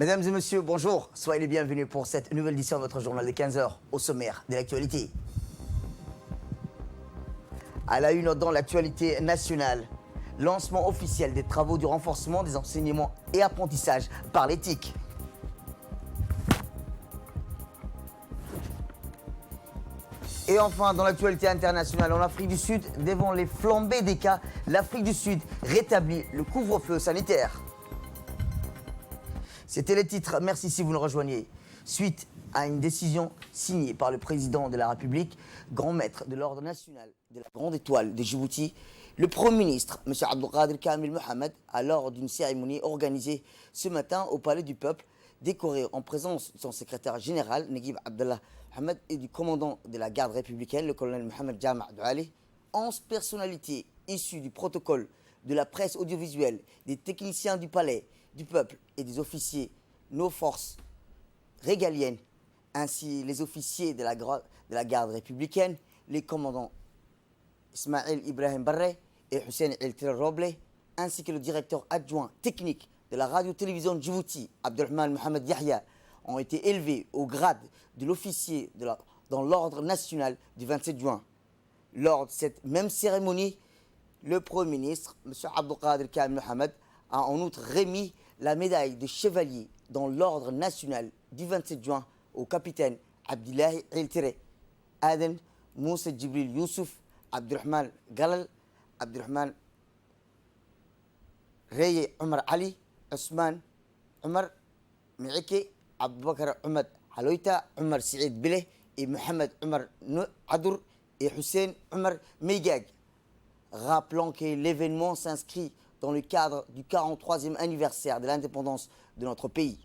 Mesdames et messieurs, bonjour. Soyez les bienvenus pour cette nouvelle édition de votre journal de 15 heures au sommaire de l'actualité. À la une dans l'actualité nationale, lancement officiel des travaux du renforcement des enseignements et apprentissages par l'éthique. Et enfin, dans l'actualité internationale, en Afrique du Sud, devant les flambées des cas, l'Afrique du Sud rétablit le couvre-feu sanitaire. C'était les titres, merci si vous nous rejoignez. Suite à une décision signée par le président de la République, grand maître de l'ordre national de la Grande Étoile de Djibouti, le Premier ministre, M. Abdelkader Kamil Mohamed, a lors d'une cérémonie organisée ce matin au Palais du Peuple, décoré en présence de son secrétaire général, Naguib Abdallah Mohamed, et du commandant de la garde républicaine, le colonel Mohamed Jama Douali, 11 personnalités issues du protocole de la presse audiovisuelle, des techniciens du Palais du Peuple et des officiers, nos forces régaliennes, ainsi les officiers de la garde républicaine, les commandants Ismaël Ibrahim Barre et Hussein El Roble, ainsi que le directeur adjoint technique de la radio-télévision de Djibouti, Abdelrahman Mohamed Yahya, ont été élevés au grade de l'officier dans l'ordre national du 27 juin. Lors de cette même cérémonie, le Premier ministre, M. Abdelkader Kamil Mohamed, a en outre remis la médaille de chevalier dans l'ordre national du 27 juin au capitaine Abdillahi El-Tere, Aden Moussa Djibril Youssouf, Abdurrahman Galal, Abdurrahman Reye Omar Ali, Ousmane Omar Miike, Aboubakar Omar Haloita, Omar Saïd Bile et Mohamed Omar Adour et Hussein Omar Meigag. Rappelant que l'événement s'inscrit dans le cadre du 43e anniversaire de l'indépendance de notre pays.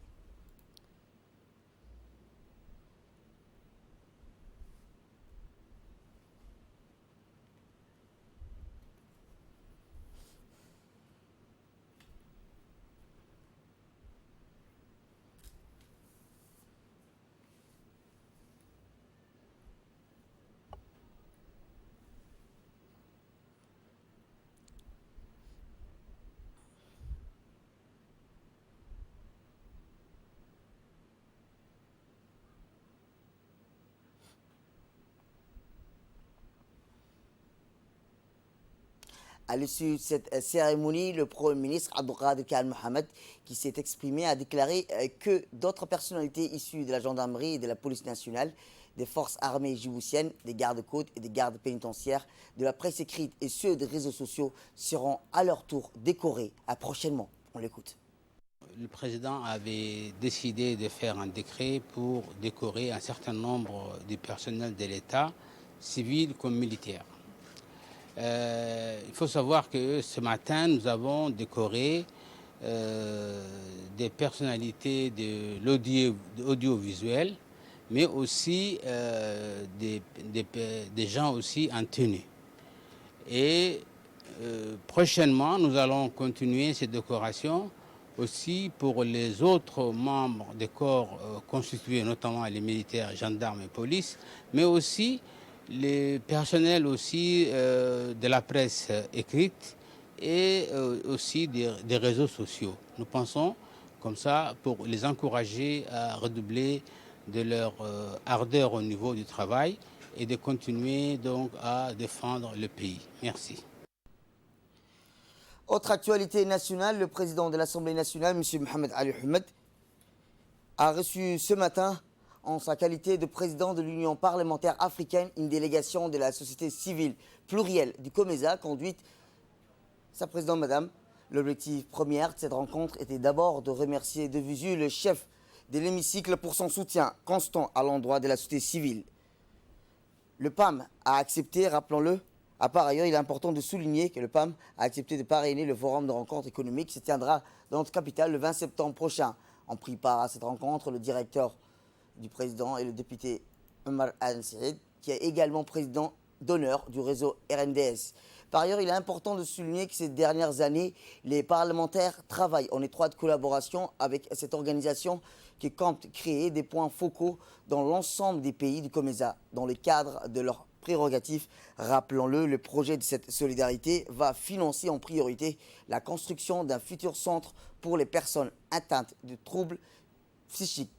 À l'issue de cette cérémonie, le Premier ministre Abdelkader Kamil Mohamed, qui s'est exprimé, a déclaré que d'autres personnalités issues de la gendarmerie et de la police nationale, des forces armées djiboutiennes, des gardes-côtes et des gardes pénitentiaires, de la presse écrite et ceux des réseaux sociaux seront à leur tour décorés prochainement. On l'écoute. Le président avait décidé de faire un décret pour décorer un certain nombre de personnels de l'État, civils comme militaires. Il faut savoir que ce matin, nous avons décoré des personnalités de l'audiovisuel, mais aussi des gens aussi en tenue. Et prochainement, nous allons continuer ces décorations aussi pour les autres membres des corps constitués, notamment les militaires, gendarmes et police, mais aussi les personnels aussi de la presse écrite et aussi des réseaux sociaux. Nous pensons comme ça pour les encourager à redoubler de leur ardeur au niveau du travail et de continuer donc à défendre le pays. Merci. Autre actualité nationale, le président de l'Assemblée nationale, M. Mohamed Ali Ahmed, a reçu ce matin, en sa qualité de président de l'Union parlementaire africaine, une délégation de la société civile plurielle du COMESA, conduite sa présidente madame. L'objectif premier de cette rencontre était d'abord de remercier de visu le chef de l'hémicycle pour son soutien constant à l'endroit de la société civile. Le PAM a accepté, rappelons-le. Par ailleurs, il est important de souligner que le PAM a accepté de parrainer le forum de rencontre économique qui se tiendra dans notre capitale le 20 septembre prochain. En prit part à cette rencontre le directeur du président et le député Omar Al-Saïd, qui est également président d'honneur du réseau RNDS. Par ailleurs, il est important de souligner que ces dernières années, les parlementaires travaillent en étroite collaboration avec cette organisation qui compte créer des points focaux dans l'ensemble des pays du COMESA, dans le cadre de leurs prérogatives. Rappelons-le, le projet de cette solidarité va financer en priorité la construction d'un futur centre pour les personnes atteintes de troubles psychique.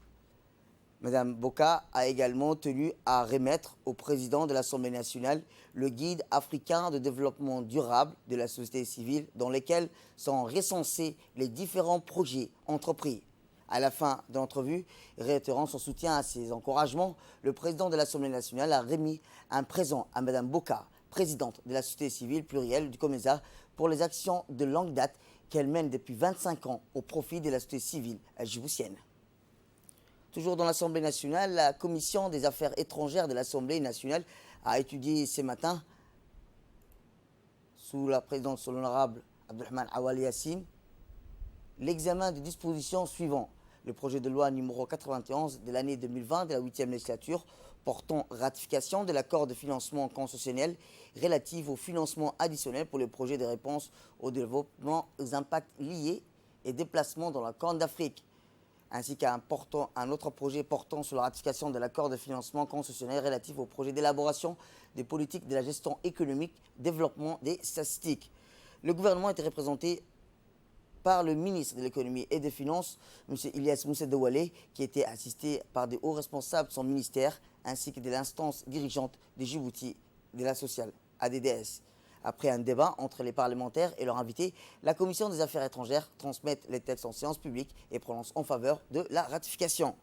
Madame Boka a également tenu à remettre au président de l'Assemblée nationale le guide africain de développement durable de la société civile dans lequel sont recensés les différents projets entrepris. À la fin de l'entrevue, réitérant son soutien à ces encouragements, le président de l'Assemblée nationale a remis un présent à Madame Boka, présidente de la société civile plurielle du COMESA, pour les actions de longue date qu'elle mène depuis 25 ans au profit de la société civile djiboutienne. Toujours dans l'Assemblée nationale, la Commission des affaires étrangères de l'Assemblée nationale a étudié ce matin, sous la présidence de l'honorable Abdelrahman Awali Yassine, l'examen des dispositions suivantes. Le projet de loi numéro 91 de l'année 2020 de la 8e législature portant ratification de l'accord de financement constitutionnel relatif au financement additionnel pour les projets de réponse au développement aux impacts liés et déplacements dans la Corne d'Afrique, ainsi qu'un autre projet portant sur la ratification de l'accord de financement constitutionnel relatif au projet d'élaboration des politiques de la gestion économique, développement des statistiques. Le gouvernement était représenté par le ministre de l'économie et des finances, M. Ilyas Moussa Dawale, qui était assisté par des hauts responsables de son ministère, ainsi que de l'instance dirigeante de Djibouti, de la sociale, ADDS. Après un débat entre les parlementaires et leurs invités, la Commission des affaires étrangères transmet les textes en séance publique et prononce en faveur de la ratification.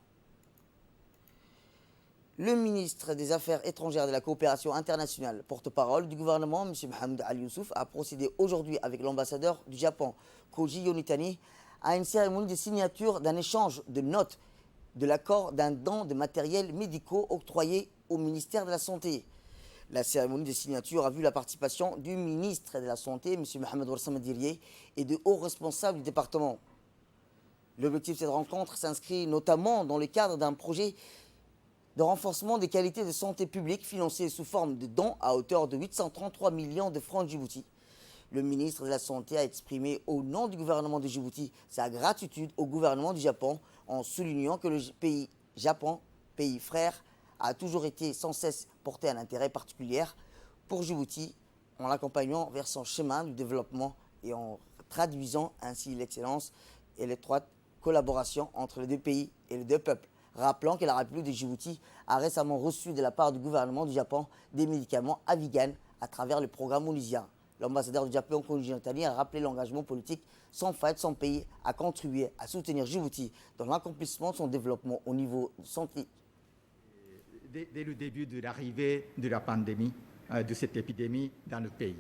Le ministre des Affaires étrangères et de la coopération internationale, porte-parole du gouvernement, M. Mohamed Ali Youssouf, a procédé aujourd'hui avec l'ambassadeur du Japon, Koji Yonitani, à une cérémonie de signature d'un échange de notes de l'accord d'un don de matériel médicaux octroyé au ministère de la Santé. La cérémonie de signature a vu la participation du ministre de la Santé, M. Mohamed Ouassama Dirie, et de hauts responsables du département. L'objectif de cette rencontre s'inscrit notamment dans le cadre d'un projet de renforcement des qualités de santé publique financé sous forme de dons à hauteur de 833 millions de francs de Djibouti. Le ministre de la Santé a exprimé au nom du gouvernement de Djibouti sa gratitude au gouvernement du Japon en soulignant que le pays Japon, pays frère, a toujours été sans cesse porté un intérêt particulier pour Djibouti en l'accompagnant vers son chemin du développement et en traduisant ainsi l'excellence et l'étroite collaboration entre les deux pays et les deux peuples. Rappelant que la République de Djibouti a récemment reçu de la part du gouvernement du Japon des médicaments Avigan à travers le programme onusien. L'ambassadeur du Japon, Koji Yonitani, a rappelé l'engagement politique sans faille de son pays à contribuer à soutenir Djibouti dans l'accomplissement de son développement au niveau de santé. Dès le début de l'arrivée de la pandémie, de cette épidémie dans le pays,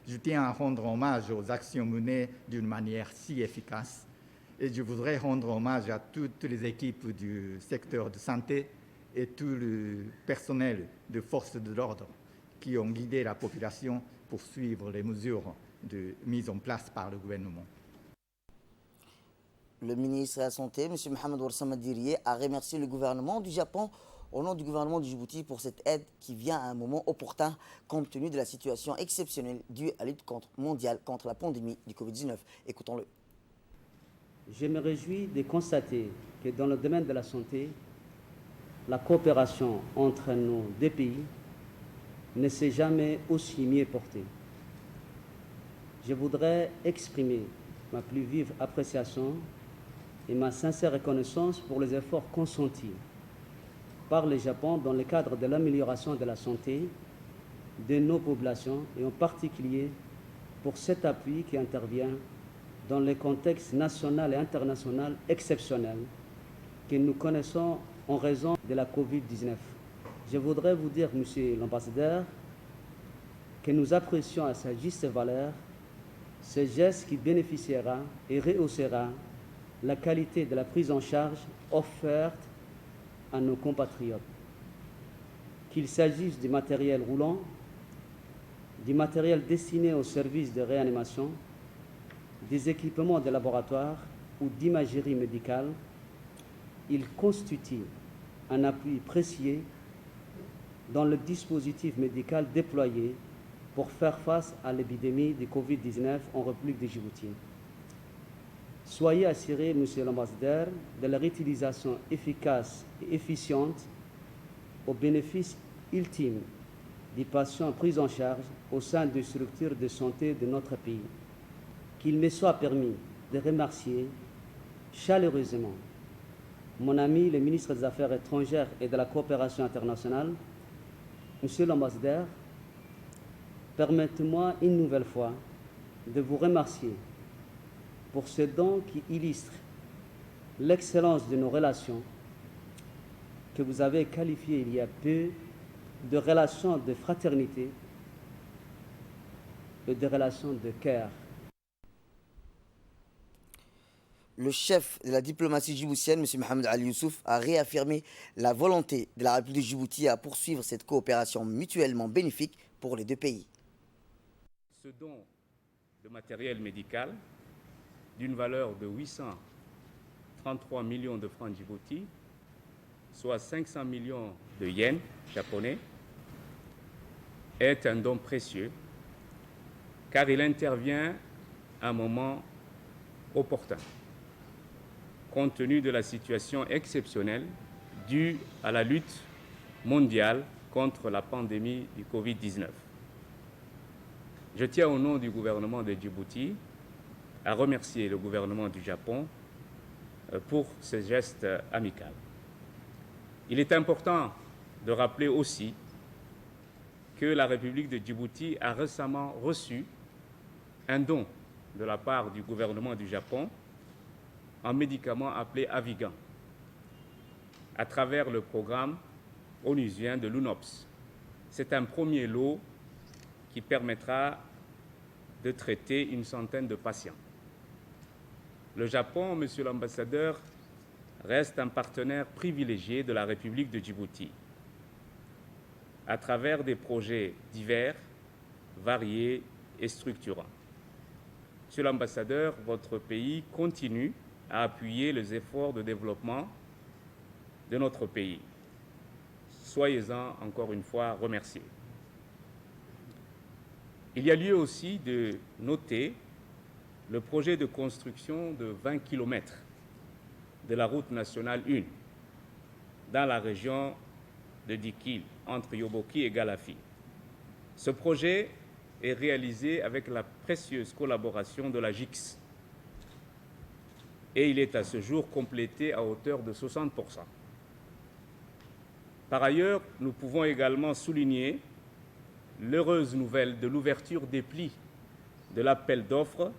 je tiens à rendre hommage aux actions menées d'une manière si efficace. Et je voudrais rendre hommage à toutes les équipes du secteur de santé et tout le personnel de forces de l'ordre qui ont guidé la population pour suivre les mesures mises en place par le gouvernement. Le ministre de la Santé, M. Mohamed Ouassama Dirie, a remercié le gouvernement du Japon au nom du gouvernement de Djibouti pour cette aide qui vient à un moment opportun compte tenu de la situation exceptionnelle due à la lutte mondiale contre la pandémie du Covid-19. Écoutons-le. Je me réjouis de constater que dans le domaine de la santé, la coopération entre nos deux pays ne s'est jamais aussi mieux portée. Je voudrais exprimer ma plus vive appréciation et ma sincère reconnaissance pour les efforts consentis par le Japon dans le cadre de l'amélioration de la santé de nos populations et en particulier pour cet appui qui intervient dans le contexte national et international exceptionnel que nous connaissons en raison de la Covid-19. Je voudrais vous dire, Monsieur l'ambassadeur, que nous apprécions à sa juste valeur ce geste qui bénéficiera et rehaussera la qualité de la prise en charge offerte à nos compatriotes. Qu'il s'agisse du matériel roulant, du matériel destiné aux services de réanimation, des équipements de laboratoire ou d'imagerie médicale, il constitue un appui précieux dans le dispositif médical déployé pour faire face à l'épidémie de Covid-19 en République de Djibouti. Soyez assurés, Monsieur l'ambassadeur, de leur utilisation efficace et efficiente au bénéfice ultime des patients pris en charge au sein des structures de santé de notre pays. Qu'il me soit permis de remercier chaleureusement mon ami le ministre des Affaires étrangères et de la coopération internationale, Monsieur l'ambassadeur, permettez-moi une nouvelle fois de vous remercier pour ce don qui illustre l'excellence de nos relations que vous avez qualifiées il y a peu de relations de fraternité et de relations de cœur. Le chef de la diplomatie djiboutienne, M. Mohamed Ali Youssouf, a réaffirmé la volonté de la République de Djibouti à poursuivre cette coopération mutuellement bénéfique pour les deux pays. Ce don de matériel médical d'une valeur de 833 millions de francs djibouti, soit 500 millions de yens japonais, est un don précieux car il intervient à un moment opportun, compte tenu de la situation exceptionnelle due à la lutte mondiale contre la pandémie du Covid-19. Je tiens au nom du gouvernement de Djibouti à remercier le gouvernement du Japon pour ce geste amical. Il est important de rappeler aussi que la République de Djibouti a récemment reçu un don de la part du gouvernement du Japon en médicament appelé Avigan à travers le programme onusien de l'UNOPS. C'est un premier lot qui permettra de traiter une centaine de patients. Le Japon, Monsieur l'ambassadeur, reste un partenaire privilégié de la République de Djibouti à travers des projets divers, variés et structurants. Monsieur l'ambassadeur, votre pays continue à appuyer les efforts de développement de notre pays. Soyez-en encore une fois remerciés. Il y a lieu aussi de noter le projet de construction de 20 km de la route nationale 1 dans la région de Dikil, entre Yoboki et Galafi. Ce projet est réalisé avec la précieuse collaboration de la JIX et il est à ce jour complété à hauteur de 60%. Par ailleurs, nous pouvons également souligner l'heureuse nouvelle de l'ouverture des plis de l'appel d'offres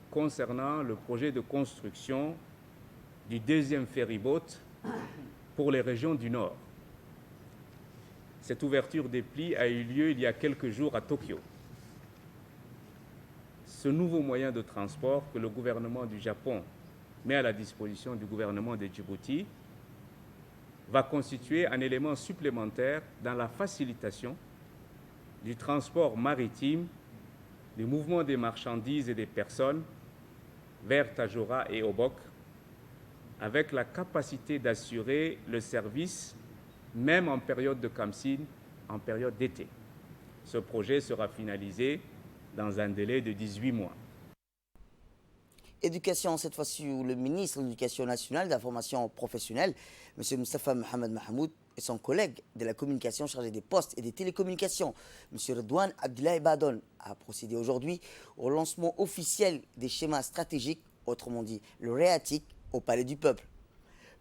concernant le projet de construction du deuxième ferryboat pour les régions du Nord. Cette ouverture des plis a eu lieu il y a quelques jours à Tokyo. Ce nouveau moyen de transport que le gouvernement du Japon met à la disposition du gouvernement de Djibouti va constituer un élément supplémentaire dans la facilitation du transport maritime, du mouvement des marchandises et des personnes vers Tajora et Obok, avec la capacité d'assurer le service même en période de Kamsin, en période d'été. Ce projet sera finalisé dans un délai de 18 mois. Éducation, cette fois-ci, où le ministre de l'Éducation nationale et de la formation professionnelle, M. Moustapha Mohamed Mahmoud, et son collègue de la communication chargé des postes et des télécommunications, M. Redouane Abdoulaye Badon, a procédé aujourd'hui au lancement officiel des schémas stratégiques, autrement dit le REATIC, au Palais du Peuple.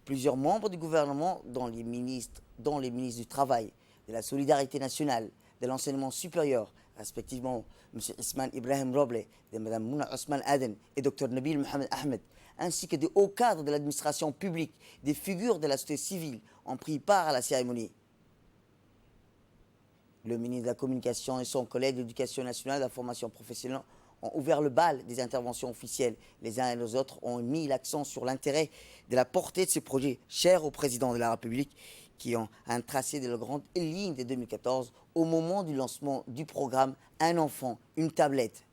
Plusieurs membres du gouvernement, dont les ministres du Travail, de la Solidarité nationale, de l'enseignement supérieur, respectivement M. Ismail Ibrahim Roble, de Mme Mouna Osman Aden et Dr Nabil Mohamed Ahmed, ainsi que de hauts cadres de l'administration publique, des figures de la société civile, ont pris part à la cérémonie. Le ministre de la Communication et son collègue de l'Éducation nationale et de la formation professionnelle ont ouvert le bal des interventions officielles. Les uns et les autres ont mis l'accent sur l'intérêt de la portée de ce projet cher au président de la République, qui ont un tracé de la grande ligne de 2014 au moment du lancement du programme Un enfant, une tablette.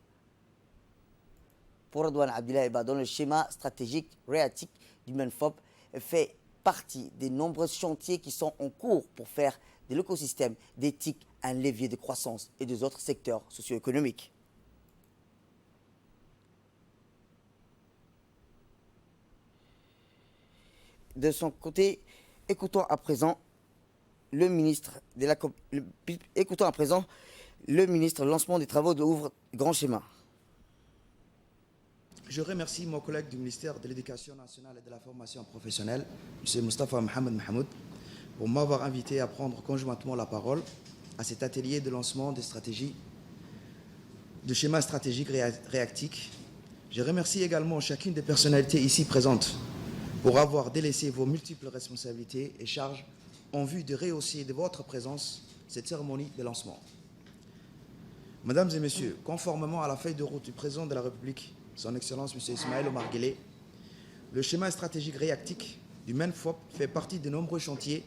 Pour Redouane Abdoulaye Badon, le schéma stratégique REATIC du MENFOP fait partie des nombreux chantiers qui sont en cours pour faire de l'écosystème d'éthique un levier de croissance et des autres secteurs socio-économiques. De son côté, écoutons à présent le ministre lancement des travaux de Ouvre Grand Schéma. Je remercie mon collègue du ministère de l'Éducation nationale et de la formation professionnelle, M. Moustapha Mohamed Mahmoud, pour m'avoir invité à prendre conjointement la parole à cet atelier de lancement des stratégies, de schémas stratégiques réactifs. Je remercie également chacune des personnalités ici présentes pour avoir délaissé vos multiples responsabilités et charges en vue de rehausser de votre présence cette cérémonie de lancement. Mesdames et messieurs, conformément à la feuille de route du président de la République, son Excellence M. Ismaël Omar Guelleh, le schéma stratégique réactif du MENFOP fait partie de nombreux chantiers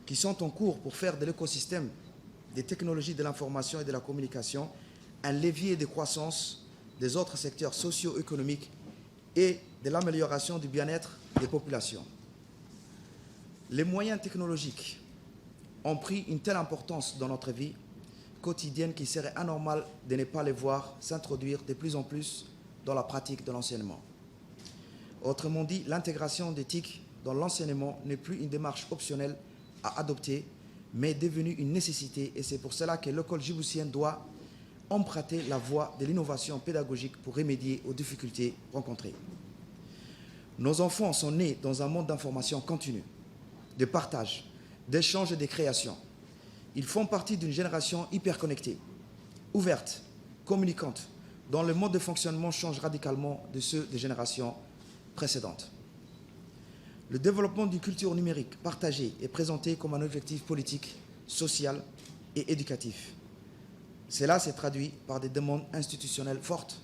qui sont en cours pour faire de l'écosystème des technologies de l'information et de la communication un levier de croissance des autres secteurs socio-économiques et de l'amélioration du bien-être des populations. Les moyens technologiques ont pris une telle importance dans notre vie quotidienne qu'il serait anormal de ne pas les voir s'introduire de plus en plus dans la pratique de l'enseignement. Autrement dit, l'intégration des TIC dans l'enseignement n'est plus une démarche optionnelle à adopter, mais est devenue une nécessité, et c'est pour cela que l'école djiboutienne doit emprunter la voie de l'innovation pédagogique pour remédier aux difficultés rencontrées. Nos enfants sont nés dans un monde d'information continue, de partage, d'échange et de création. Ils font partie d'une génération hyper connectée, ouverte, communicante, dont le mode de fonctionnement change radicalement de ceux des générations précédentes. Le développement d'une culture numérique partagée est présenté comme un objectif politique, social et éducatif. Cela s'est traduit par des demandes institutionnelles fortes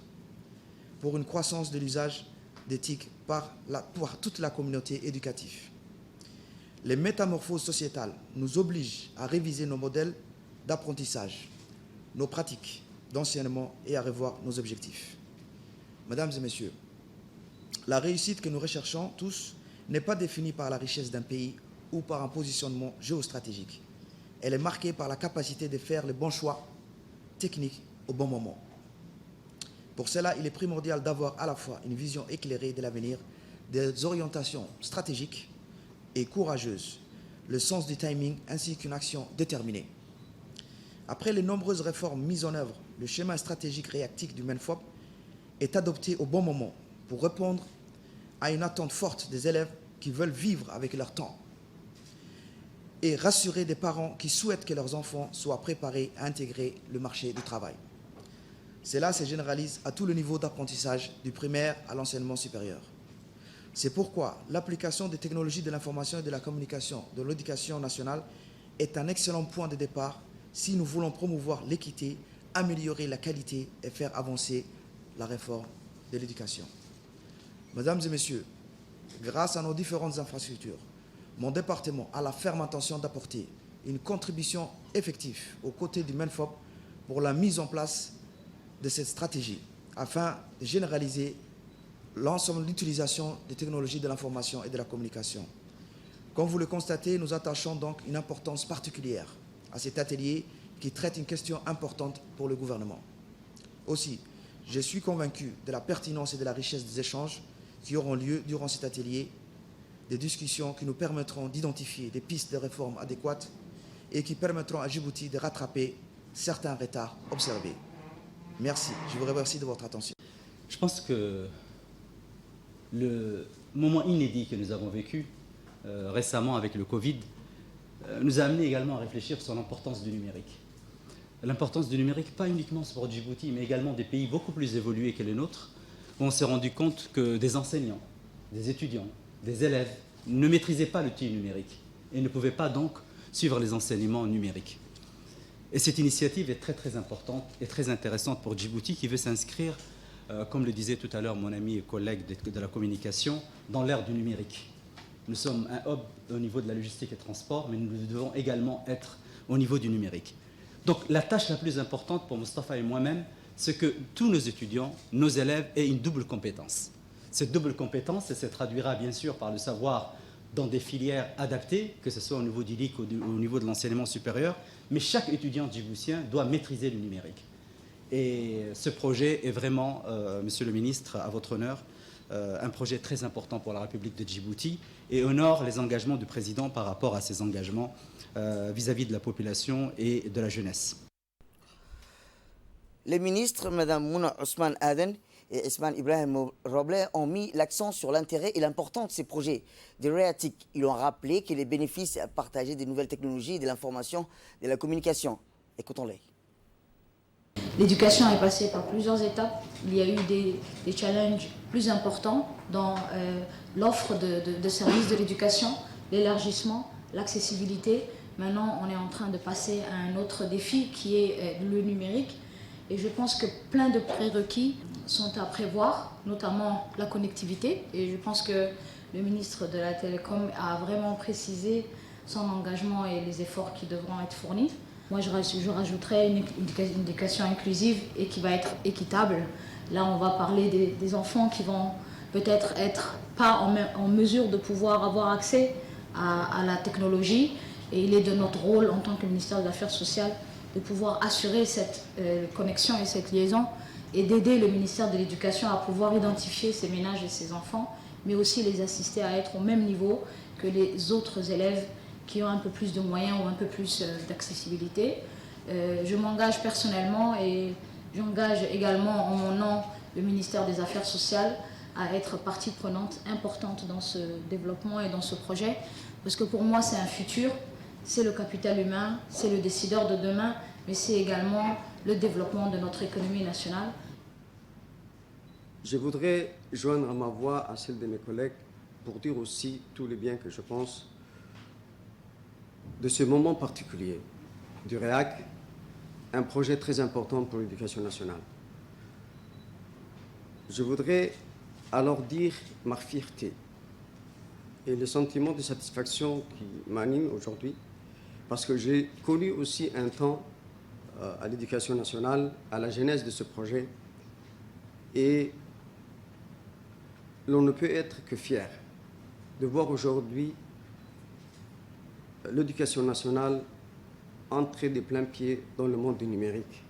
pour une croissance de l'usage des TIC par toute la communauté éducative. Les métamorphoses sociétales nous obligent à réviser nos modèles d'apprentissage, nos pratiques d'enseignement et à revoir nos objectifs. Mesdames et messieurs, la réussite que nous recherchons tous n'est pas définie par la richesse d'un pays ou par un positionnement géostratégique. Elle est marquée par la capacité de faire les bons choix techniques au bon moment. Pour cela, il est primordial d'avoir à la fois une vision éclairée de l'avenir, des orientations stratégiques et courageuses, le sens du timing ainsi qu'une action déterminée. Après les nombreuses réformes mises en œuvre, le schéma stratégique réactif du MENFOP est adopté au bon moment pour répondre à une attente forte des élèves qui veulent vivre avec leur temps et rassurer des parents qui souhaitent que leurs enfants soient préparés à intégrer le marché du travail. Cela se généralise à tout le niveau d'apprentissage, du primaire à l'enseignement supérieur. C'est pourquoi l'application des technologies de l'information et de la communication de l'éducation nationale est un excellent point de départ si nous voulons promouvoir l'équité, améliorer la qualité et faire avancer la réforme de l'éducation. Mesdames et messieurs, grâce à nos différentes infrastructures, mon département a la ferme intention d'apporter une contribution effective aux côtés du MENFOP pour la mise en place de cette stratégie afin de généraliser l'ensemble de l'utilisation des technologies de l'information et de la communication. Comme vous le constatez, nous attachons donc une importance particulière à cet atelier qui traite une question importante pour le gouvernement. Aussi, je suis convaincu de la pertinence et de la richesse des échanges qui auront lieu durant cet atelier, des discussions qui nous permettront d'identifier des pistes de réforme adéquates et qui permettront à Djibouti de rattraper certains retards observés. Merci. Je vous remercie de votre attention. Je pense que le moment inédit que nous avons vécu récemment avec le Covid nous a amené également à réfléchir sur l'importance du numérique. L'importance du numérique, pas uniquement pour Djibouti, mais également des pays beaucoup plus évolués que les nôtres, où on s'est rendu compte que des enseignants, des étudiants, des élèves ne maîtrisaient pas l'outil numérique et ne pouvaient pas donc suivre les enseignements numériques. Et cette initiative est très très importante et très intéressante pour Djibouti qui veut s'inscrire, comme le disait tout à l'heure mon ami et collègue de la communication, dans l'ère du numérique. Nous sommes un hub au niveau de la logistique et transport, mais nous devons également être au niveau du numérique. Donc la tâche la plus importante pour Moustapha et moi-même, c'est que tous nos étudiants, nos élèves aient une double compétence. Cette double compétence, elle se traduira bien sûr par le savoir dans des filières adaptées, que ce soit au niveau du LIC ou au niveau de l'enseignement supérieur, mais chaque étudiant djiboutien doit maîtriser le numérique. Et ce projet est vraiment, Monsieur le Ministre, à votre honneur, un projet très important pour la République de Djibouti et honore les engagements du Président par rapport à ses engagements vis-à-vis de la population et de la jeunesse. Les ministres, Mme Mouna Ousmane Aden et Ismaël Ibrahim Roble ont mis l'accent sur l'intérêt et l'importance de ces projets de REATIC. Ils ont rappelé que les bénéfices à partager des nouvelles technologies, de l'information, de la communication. Écoutons-les. L'éducation est passée par plusieurs étapes. Il y a eu des challenges plus importants dans l'offre de services de l'éducation, l'élargissement, l'accessibilité. Maintenant, on est en train de passer à un autre défi qui est le numérique. Et je pense que plein de prérequis sont à prévoir, notamment la connectivité. Et je pense que le ministre de la Télécom a vraiment précisé son engagement et les efforts qui devront être fournis. Moi, je rajouterais une éducation inclusive et qui va être équitable. Là, on va parler des enfants qui vont peut-être être pas en mesure de pouvoir avoir accès à la technologie. Et il est de notre rôle en tant que ministère des Affaires sociales de pouvoir assurer cette connexion et cette liaison et d'aider le ministère de l'Éducation à pouvoir identifier ces ménages et ces enfants, mais aussi les assister à être au même niveau que les autres élèves qui ont un peu plus de moyens ou un peu plus d'accessibilité. Je m'engage personnellement et j'engage également en mon nom le ministère des Affaires sociales à être partie prenante importante dans ce développement et dans ce projet, parce que pour moi c'est un futur, c'est le capital humain, c'est le décideur de demain, mais c'est également le développement de notre économie nationale. Je voudrais joindre ma voix à celle de mes collègues pour dire aussi tout le bien que je pense de ce moment particulier du REAC, un projet très important pour l'éducation nationale. Je voudrais alors dire ma fierté et le sentiment de satisfaction qui m'anime aujourd'hui, parce que j'ai connu aussi un temps à l'éducation nationale, à la genèse de ce projet, et l'on ne peut être que fier de voir aujourd'hui l'éducation nationale entrer de plein pied dans le monde du numérique.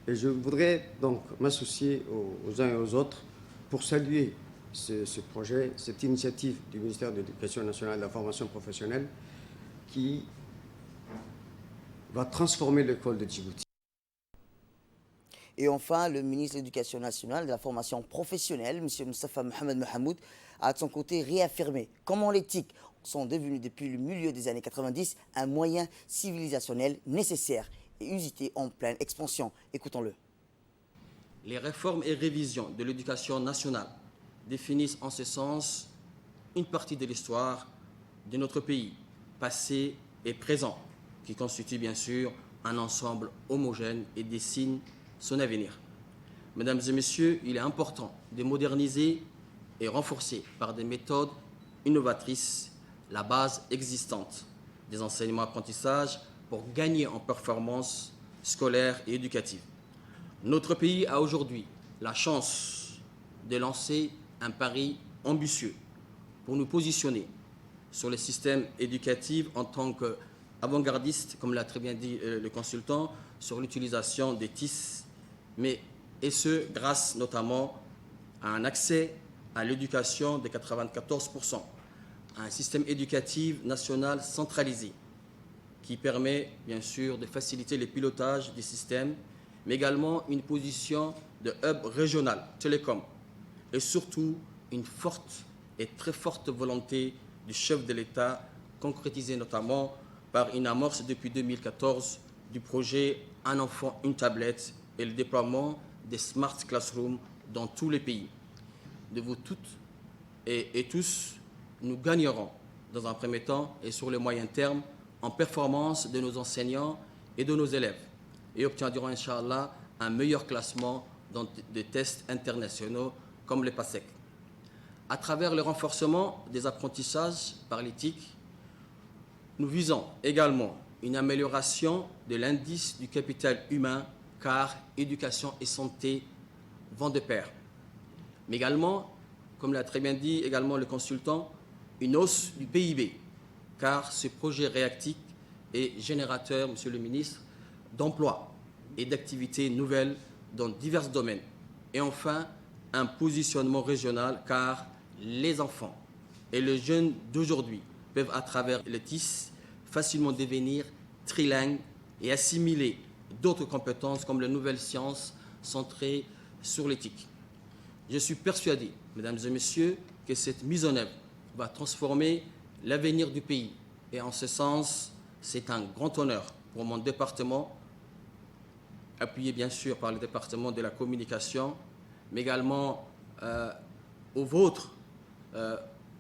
Et je voudrais donc m'associer aux uns et aux autres pour saluer ce projet, cette initiative du ministère de l'Éducation nationale et de la formation professionnelle qui va transformer l'école de Djibouti. Et enfin, le ministre de l'Éducation nationale et de la formation professionnelle, M. Moustapha Mohamed Mahamoud, a de son côté réaffirmé comment l'éthique sont devenus depuis le milieu des années 90 un moyen civilisationnel nécessaire et usité en pleine expansion. Écoutons-le. Les réformes et révisions de l'éducation nationale définissent en ce sens une partie de l'histoire de notre pays, passé et présent, qui constitue bien sûr un ensemble homogène et dessine son avenir. Mesdames et messieurs, il est important de moderniser et renforcer par des méthodes innovatrices la base existante des enseignements-apprentissages pour gagner en performance scolaire et éducative. Notre pays a aujourd'hui la chance de lancer un pari ambitieux pour nous positionner sur le système éducatif en tant qu'avant-gardiste, comme l'a très bien dit le consultant, sur l'utilisation des TIS, et ce grâce notamment à un accès à l'éducation de 94%, à un système éducatif national centralisé qui permet bien sûr de faciliter le pilotage des systèmes, mais également une position de hub régional, télécom, et surtout une forte et très forte volonté du chef de l'État, concrétisée notamment par une amorce depuis 2014 du projet Un enfant, une tablette et le déploiement des Smart Classrooms dans tous les pays. De vous toutes et tous, nous gagnerons dans un premier temps et sur le moyen terme en performance de nos enseignants et de nos élèves et obtiendrons, Inch'Allah, un meilleur classement dans des tests internationaux comme le PASEC. À travers le renforcement des apprentissages par l'éthique, nous visons également une amélioration de l'indice du capital humain, car éducation et santé vont de pair. Mais également, comme l'a très bien dit également le consultant, une hausse du PIB, car ce projet réactique est générateur, Monsieur le ministre, d'emplois et d'activités nouvelles dans divers domaines. Et enfin, un positionnement régional, car les enfants et les jeunes d'aujourd'hui peuvent, à travers le TIS, facilement devenir trilingues et assimiler d'autres compétences comme les nouvelles sciences centrées sur l'éthique. Je suis persuadé, mesdames et messieurs, que cette mise en œuvre va transformer l'avenir du pays. Et en ce sens, c'est un grand honneur pour mon département, appuyé bien sûr par le département de la communication, mais également au vôtre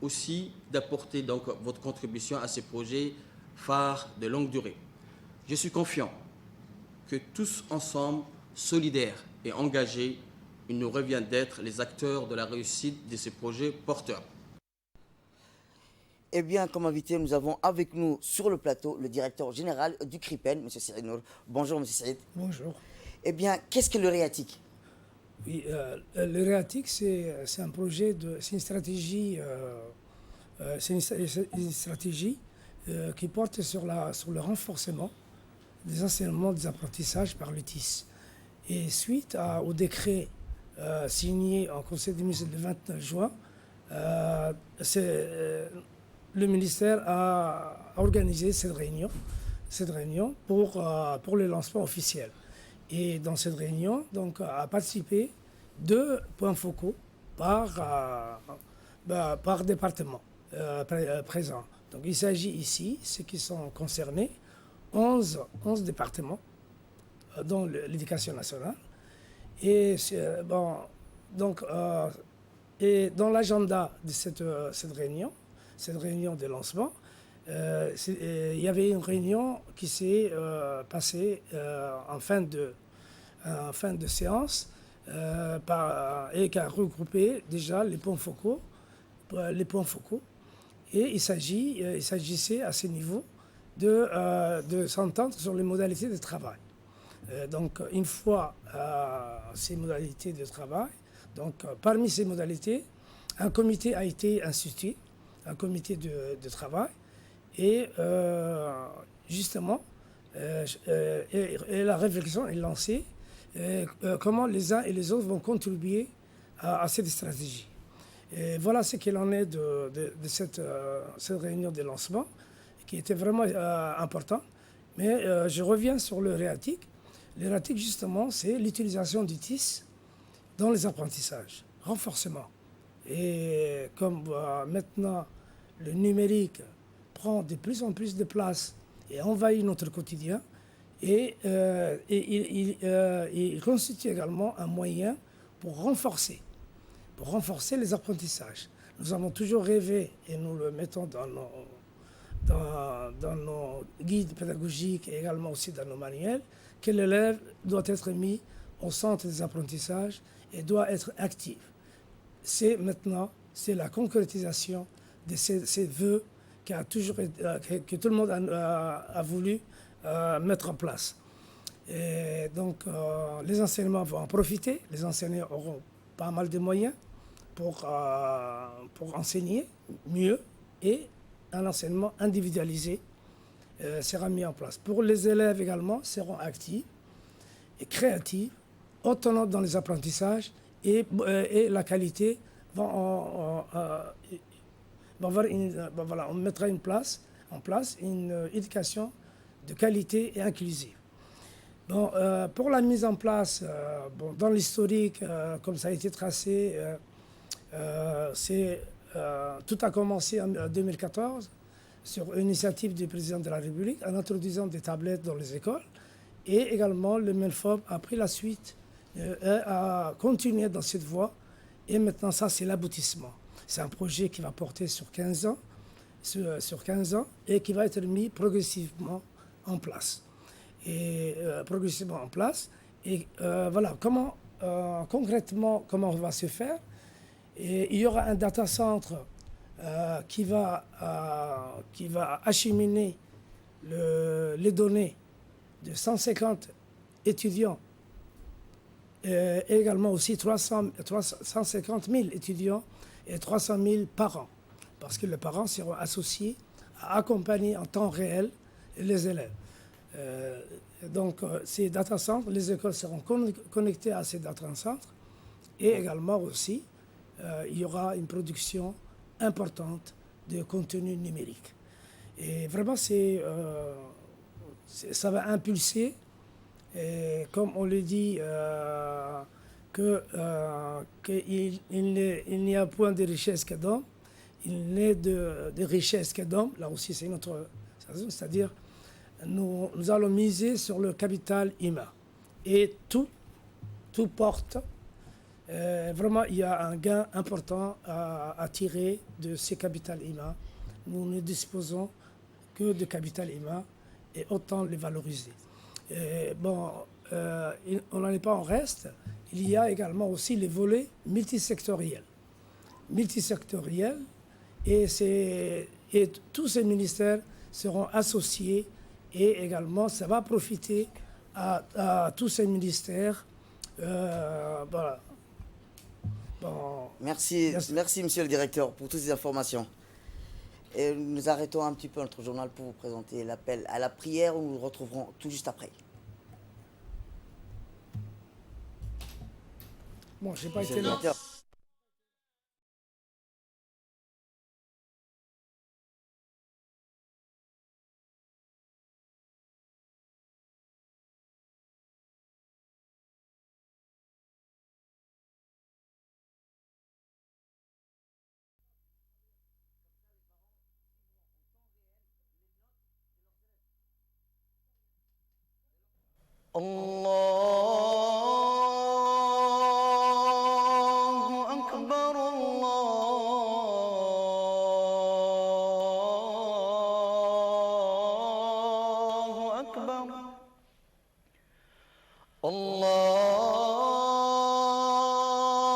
aussi d'apporter donc votre contribution à ces projets phares de longue durée. Je suis confiant que tous ensemble, solidaires et engagés, il nous revient d'être les acteurs de la réussite de ces projets porteurs. Eh bien, comme invité, nous avons avec nous sur le plateau le directeur général du CRIPEN, M. Saïd Nour. Bonjour, M. Saïd. Bonjour. Eh bien, qu'est-ce que le REATIC? Oui, le REATIC, c'est un projet, c'est une stratégie, qui porte sur le renforcement des enseignements, des apprentissages par le TIS. Et suite au décret signé en Conseil des ministres le 29 juin, le ministère a organisé cette réunion pour le lancement officiel. Et dans cette réunion, donc, a participé 2 points focaux par département présent. Donc il s'agit ici, ceux qui sont concernés, 11 départements dont l'éducation nationale. Et, et dans l'agenda de cette réunion de lancement, il y avait une réunion qui s'est passée en fin de séance et qui a regroupé déjà les points focaux. Et il s'agissait à ce niveau de s'entendre sur les modalités de travail. Donc, une fois ces modalités de travail, donc, parmi ces modalités, un comité a été institué, un comité de travail, et justement, et la réflexion est lancée, comment les uns et les autres vont contribuer à cette stratégie. Et voilà ce qu'il en est de cette réunion de lancement, qui était vraiment important. Mais je reviens sur le REATIC. Le REATIC, justement, c'est l'utilisation du TIS dans les apprentissages, renforcement. Et comme maintenant le numérique prend de plus en plus de place et envahit notre quotidien, et il constitue également un moyen pour renforcer les apprentissages. Nous avons toujours rêvé, et nous le mettons dans nos guides pédagogiques et également aussi dans nos manuels, que l'élève doit être mis au centre des apprentissages et doit être actif. C'est la concrétisation de ces vœux que tout le monde a voulu mettre en place. Et donc, les enseignants vont en profiter. Les enseignants auront pas mal de moyens pour enseigner mieux, et un enseignement individualisé sera mis en place. Pour les élèves également, seront actifs et créatifs, autonomes dans les apprentissages, et la qualité on mettra en place une éducation de qualité et inclusive. Bon, pour la mise en place, dans l'historique, comme ça a été tracé, tout a commencé en 2014 sur initiative du président de la République en introduisant des tablettes dans les écoles, et également le MENFOP a pris la suite, a continué dans cette voie, et maintenant ça c'est l'aboutissement. C'est un projet qui va porter sur 15 ans, et qui va être mis progressivement en place. Et voilà, concrètement, comment on va se faire. Et il y aura un data center qui va acheminer les données de 150 étudiants, et également aussi 150 000 étudiants et 300 000 parents, parce que les parents seront associés à accompagner en temps réel les élèves. Donc, ces data centers, les écoles seront connectées à ces data centers, et également aussi, il y aura une production importante de contenu numérique. Et vraiment, ça va impulser, et comme on le dit, qu'il n'y a point de richesse que d'homme, il n'est de richesse que d'homme. Là aussi, c'est une autre façon, c'est-à-dire nous allons miser sur le capital humain. Et tout porte. Vraiment, il y a un gain important à tirer de ces capital humains. Nous ne disposons que de capital humain et autant les valoriser. On n'en est pas en reste. Il y a également aussi les volets multisectoriels. Et tous ces ministères seront associés et également ça va profiter à tous ces ministères. Voilà. Merci, monsieur le directeur, pour toutes ces informations. Et nous arrêtons un petit peu notre journal pour vous présenter l'appel à la prière où nous nous retrouverons tout juste après. Bon, j'ai pas Monsieur été le là. directeur. الله أكبر الله أكبر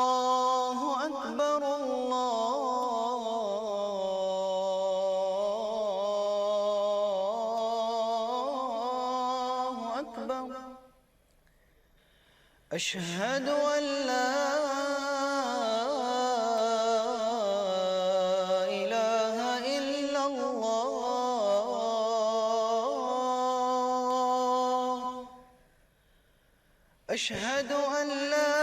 الله أكبر الله أكبر أشهد أن لا إله إلا الله أشهد أن لا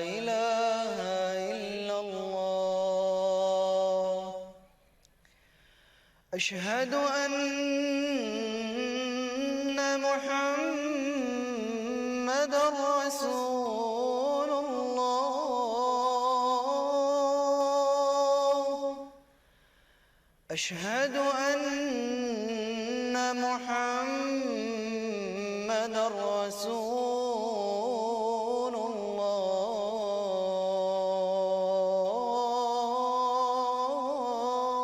إله إلا الله أشهد أن محمد رسول الله أشهد أن محمد رسول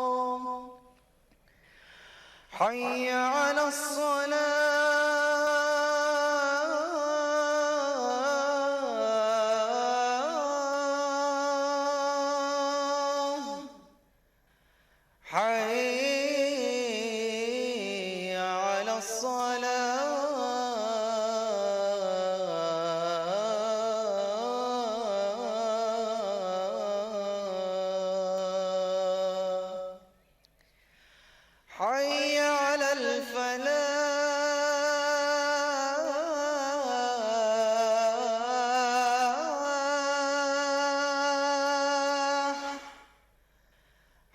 الله حي على الصلاة حي على الصلاة حي على الفلاح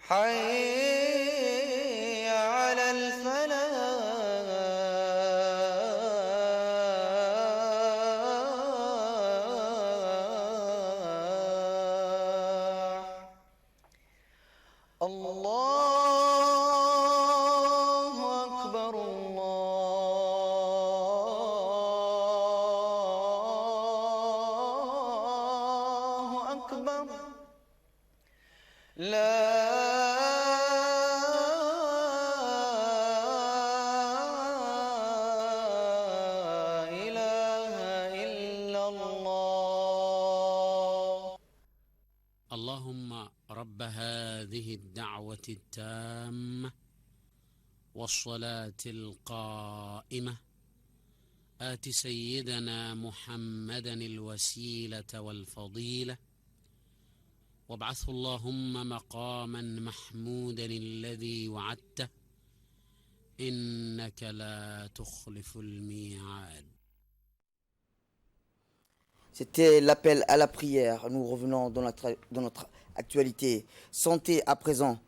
حي على الفلاح الله أكبر الله أكبر لا إله إلا الله اللهم رب هذه الدعوة التامة والصلاة القائمة آت سيدنا محمدا الوسيلة والفضيلة وابعثه اللهم مقاما محمودا الذي وعدته إنك لا تخلف الميعاد. C'était l'appel à la prière. Nous revenons dans notre actualité. Santé à présent.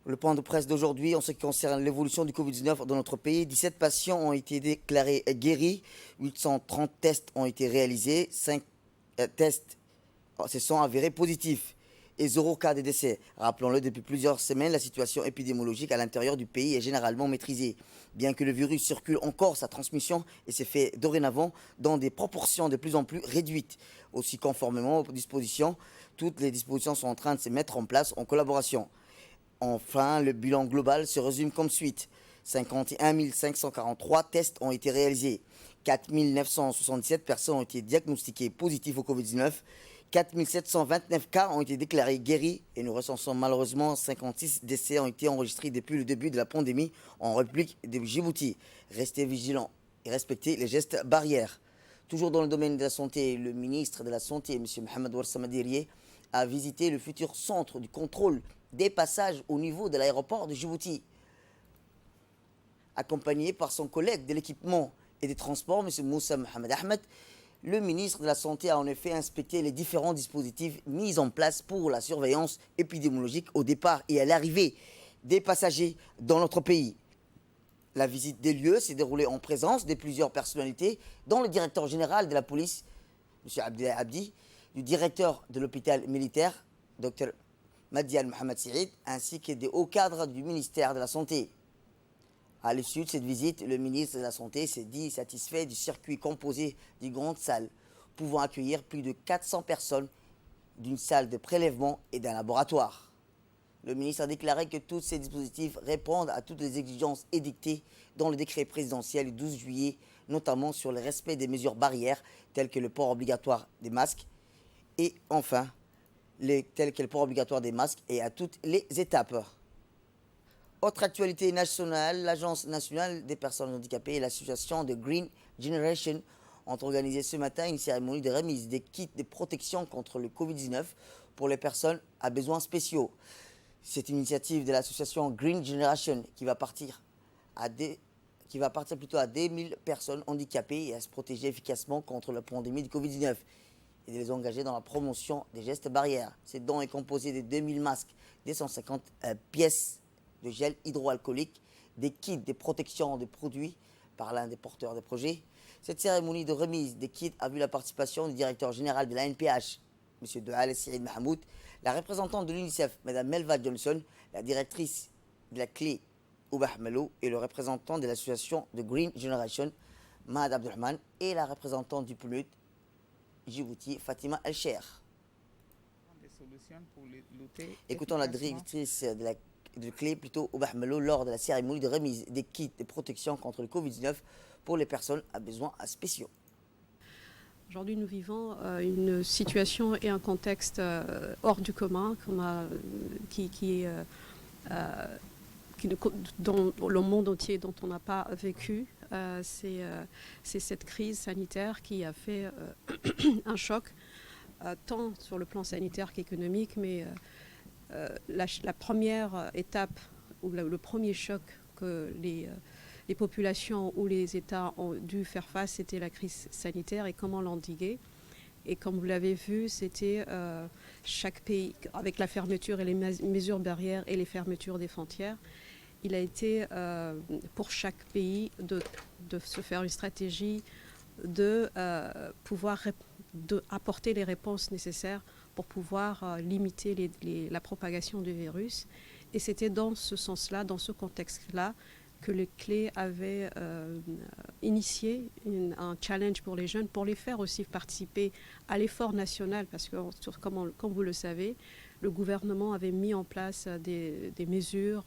Le point de presse d'aujourd'hui, en ce qui concerne l'évolution du Covid-19 dans notre pays, 17 patients ont été déclarés guéris, 830 tests ont été réalisés, 5 tests se sont avérés positifs et 0 cas de décès. Rappelons-le, depuis plusieurs semaines, la situation épidémiologique à l'intérieur du pays est généralement maîtrisée. Bien que le virus circule encore, sa transmission et s'est fait dorénavant dans des proportions de plus en plus réduites. Aussi conformément aux dispositions, toutes les dispositions sont en train de se mettre en place en collaboration. Enfin, le bilan global se résume comme suite. 51 543 tests ont été réalisés. 4 967 personnes ont été diagnostiquées positives au Covid-19. 4 729 cas ont été déclarés guéris et nous recensons malheureusement 56 décès ont été enregistrés depuis le début de la pandémie en République de Djibouti. Restez vigilants et respectez les gestes barrières. Toujours dans le domaine de la santé, le ministre de la Santé, M. Mohamed Ouarsama Dirie, a visité le futur centre du contrôle des passages au niveau de l'aéroport de Djibouti. Accompagné par son collègue de l'équipement et des transports, M. Moussa Mohamed Ahmed, le ministre de la Santé a en effet inspecté les différents dispositifs mis en place pour la surveillance épidémiologique au départ et à l'arrivée des passagers dans notre pays. La visite des lieux s'est déroulée en présence de plusieurs personnalités, dont le directeur général de la police, M. Abdel Abdi, du directeur de l'hôpital militaire, Dr Madian Mohamed Saïd, ainsi que des hauts cadres du ministère de la Santé. À l'issue de cette visite, le ministre de la Santé s'est dit satisfait du circuit composé d'une grande salle, pouvant accueillir plus de 400 personnes, d'une salle de prélèvement et d'un laboratoire. Le ministre a déclaré que tous ces dispositifs répondent à toutes les exigences édictées dans le décret présidentiel du 12 juillet, notamment sur le respect des mesures barrières telles que le port obligatoire des masques et enfin, tel que le port obligatoire des masques et à toutes les étapes. Autre actualité nationale, l'Agence nationale des personnes handicapées et l'association de Green Generation ont organisé ce matin une cérémonie de remise des kits de protection contre le Covid-19 pour les personnes à besoins spéciaux. C'est une initiative de l'association Green Generation qui va partir plutôt à 10 000 personnes handicapées et à se protéger efficacement contre la pandémie de Covid-19 et de les engager dans la promotion des gestes barrières. Ce don est composé de 2000 masques, des 150 pièces de gel hydroalcoolique, des kits de protection de produits par l'un des porteurs de projets. Cette cérémonie de remise des kits a vu la participation du directeur général de la NPH, M. Doual Saïd Mahmoud, la représentante de l'UNICEF, Mme Melva Johnson, la directrice de la clé Oubah Malo et le représentant de l'association de Green Generation, Mahad Abdurrahman, et la représentante du PNUD Djibouti, Fatima El-Cher. Écoutons la directrice de clé Oubah Malo lors de la cérémonie de remise des kits de protection contre le Covid-19 pour les personnes à besoins spéciaux. Aujourd'hui, nous vivons une situation et un contexte hors du commun dans le monde entier dont on n'a pas vécu. C'est cette crise sanitaire qui a fait un choc, tant sur le plan sanitaire qu'économique, mais la première étape ou le premier choc que les populations ou les États ont dû faire face, c'était la crise sanitaire et comment l'endiguer. Et comme vous l'avez vu, c'était chaque pays, avec la fermeture et les mesures barrières et les fermetures des frontières, il a été pour chaque pays de se faire une stratégie de pouvoir apporter les réponses nécessaires pour pouvoir limiter la propagation du virus. Et c'était dans ce sens-là, dans ce contexte-là, que les clés avaient initié un challenge pour les jeunes, pour les faire aussi participer à l'effort national, parce que, comme vous le savez, le gouvernement avait mis en place des mesures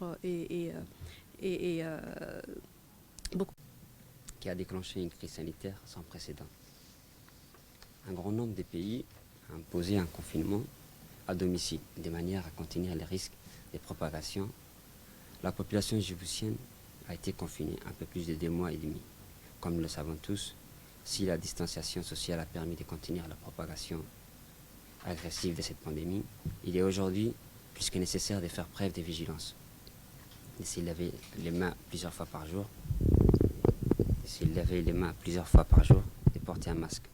beaucoup. Qui a déclenché une crise sanitaire sans précédent. Un grand nombre de pays a imposé un confinement à domicile, de manière à contenir les risques de propagation. La population djiboutienne a été confinée un peu plus de 2 mois et demi. Comme nous le savons tous, si la distanciation sociale a permis de contenir la propagation agressive de cette pandémie, il est aujourd'hui plus que nécessaire de faire preuve de vigilance, de se laver les mains plusieurs fois par jour, de porter un masque.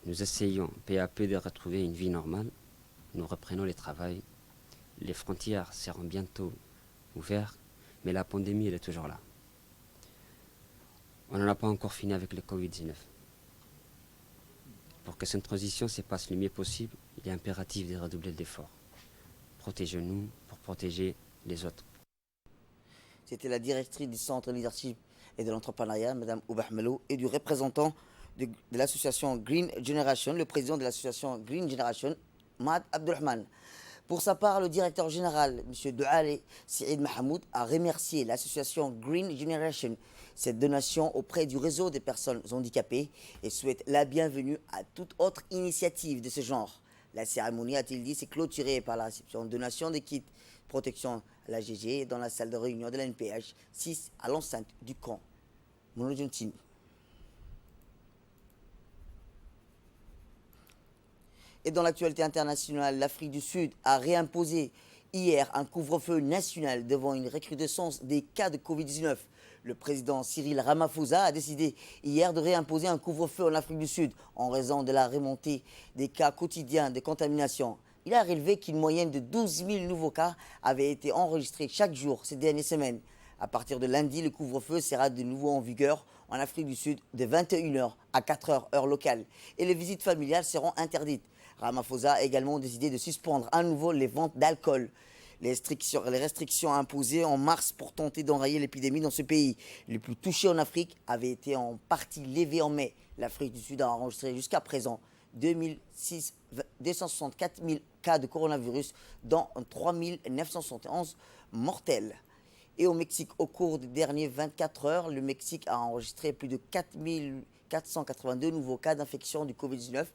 Nous essayons peu à peu de retrouver une vie normale. Nous reprenons le travail, les frontières seront bientôt ouvertes, mais la pandémie, elle est toujours là. On n'en a pas encore fini avec le Covid-19. Pour que cette transition se passe le mieux possible, il est impératif de redoubler d'efforts. Protégeons-nous pour protéger les autres. C'était la directrice du Centre de leadership et de l'entrepreneuriat, Mme Oubah Mello, et du représentant de l'association Green Generation, le président de l'association Green Generation, Mahad Abdulrahman. Pour sa part, le directeur général, M. Douale Saïd Mahamoud, a remercié l'association Green Generation, cette donation auprès du réseau des personnes handicapées, et souhaite la bienvenue à toute autre initiative de ce genre. La cérémonie, a-t-il dit, s'est clôturée par la réception de donation des kits protection à la GG dans la salle de réunion de l'NPH 6 à l'enceinte du camp. Monojontine. Et dans l'actualité internationale, l'Afrique du Sud a réimposé hier un couvre-feu national devant une recrudescence des cas de Covid-19. Le président Cyril Ramaphosa a décidé hier de réimposer un couvre-feu en Afrique du Sud en raison de la remontée des cas quotidiens de contamination. Il a relevé qu'une moyenne de 12 000 nouveaux cas avaient été enregistrés chaque jour ces dernières semaines. À partir de lundi, le couvre-feu sera de nouveau en vigueur en Afrique du Sud de 21h à 4h heure locale. Et les visites familiales seront interdites. Ramaphosa a également décidé de suspendre à nouveau les ventes d'alcool. Les restrictions imposées en mars pour tenter d'enrayer l'épidémie dans ce pays, le plus touché en Afrique, avaient été en partie levées en mai. L'Afrique du Sud a enregistré jusqu'à présent 264 000 cas de coronavirus, dont 3 971 mortels. Et au Mexique, au cours des dernières 24 heures, le Mexique a enregistré plus de 4 482 nouveaux cas d'infection du Covid-19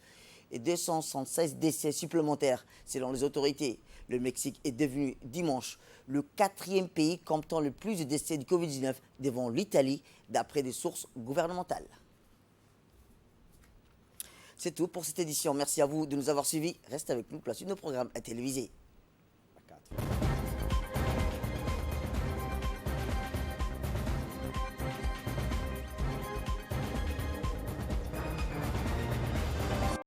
et 276 décès supplémentaires, selon les autorités. Le Mexique est devenu dimanche le 4e pays comptant le plus de décès du Covid-19 devant l'Italie, d'après des sources gouvernementales. C'est tout pour cette édition. Merci à vous de nous avoir suivis. Restez avec nous pour la suite de nos programmes télévisés.